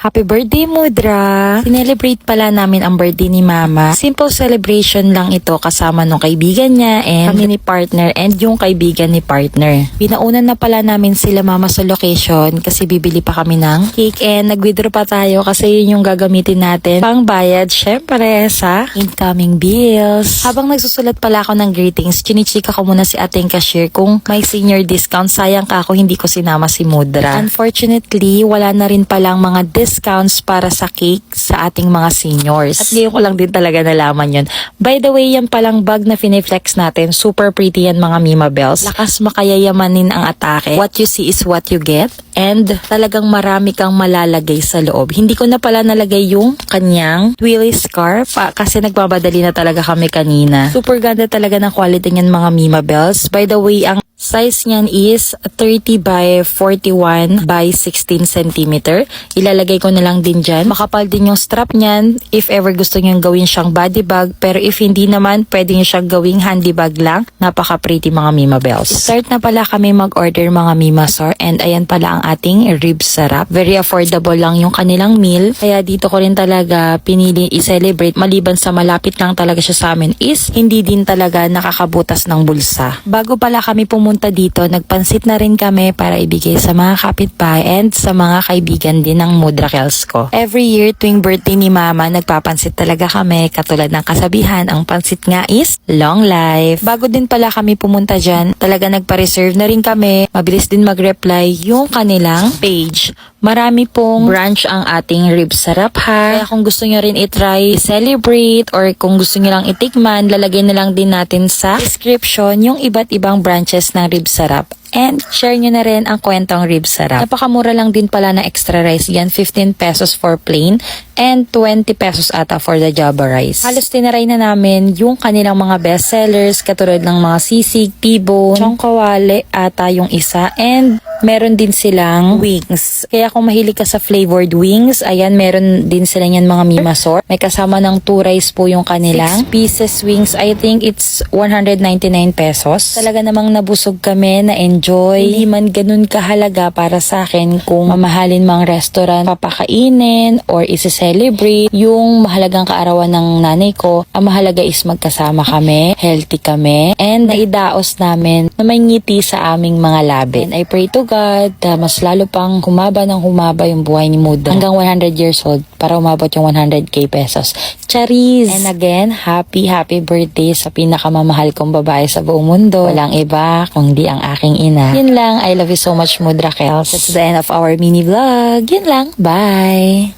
Happy birthday, Mudra! Sinelebrate pala namin ang birthday ni Mama. Simple celebration lang ito kasama nung kaibigan niya and kami ni partner and yung kaibigan ni partner. Binaunan na pala namin sila Mama sa location kasi bibili pa kami ng cake and nag-withdraw pa tayo kasi yun yung gagamitin natin pang bayad syempre sa incoming bills. Habang nagsusulat pala ako ng greetings, chinichika ko muna si ating cashier kung may senior discount. Sayang ka ako hindi ko sinama si Mudra. Unfortunately, wala na rin palang mga discounts para sa cake sa ating mga seniors. At ngayon ko lang din talaga nalaman yun. By the way, yan palang bag na finiflex natin. Super pretty yan mga Mima Bells. Lakas makayayamanin ang atake. What you see is what you get. And talagang marami kang malalagay sa loob. Hindi ko na pala nalagay yung kanyang twilly scarf kasi nagbabadali na talaga kami kanina. Super ganda talaga ng quality niyan mga Mima Bells. By the way, ang size niyan is 30 by 41 by 16 cm. Ilalagay ko na lang din dyan. Makapal din yung strap niyan if ever gusto nyo gawin siyang body bag. Pero if hindi naman, pwede nyo siyang gawing handy bag lang. Napaka-pretty mga Mima Bells. Start na pala kami mag-order mga Mima Sor. And ayan pala ang ating ribs sarap. Very affordable lang yung kanilang meal. Kaya dito ko rin talaga pinili i-celebrate. Maliban sa malapit lang talaga siya sa amin is hindi din talaga nakakabutas ng bulsa. Bago pala kami pumunta dito, nagpansit na rin kami para ibigay sa mga kapitbahay and sa mga kaibigan din ng Mudra Kels ko. Every year, tuwing birthday ni Mama, nagpapansit talaga kami. Katulad ng kasabihan, ang pansit nga is long life. Bago din pala kami pumunta dyan, talaga nagpa-reserve na rin kami. Mabilis din mag-reply yung kanilang page. Marami pong branch ang ating ribs sarap ha. Kaya kung gusto nyo rin itry, celebrate, or kung gusto nyo lang itikman, lalagay na lang din natin sa description yung iba't ibang branches ng ribs sarap. And share nyo na rin ang kwentong ribs sarap. Napakamura lang din pala na extra rice. Yan, 15 pesos for plain and 20 pesos ata for the Java rice. Halos tinaray na namin yung kanilang mga best sellers katulad ng mga sisig, T-bone, chongkawale ata yung isa, and meron din silang wings. Kaya kung mahilig ka sa flavored wings, ayan, meron din sila yan mga Mima Sor. May kasama ng 2 rice po yung kanilang 6 pieces wings. I think it's 199 pesos. Talaga namang nabusog kami, na-enjoy. Hindi man ganun kahalaga para sa akin kung mamahalin mang restaurant papakainin or isi-celebrate yung mahalagang kaarawan ng nanay ko. Ang mahalaga is magkasama kami, healthy kami, and naidaos namin na may ngiti sa aming mga labi. And I pray to God na mas lalo pang humaba ng humaba yung buhay ni Mudra hanggang 100 years old para umabot yung 100k pesos. Charis! And again, happy birthday sa pinakamamahal kong babae sa buong mundo. Walang iba kundi ang aking ina. Yun lang. I love you so much, Mudra Kels. That's the end of our mini vlog. Yun lang. Bye!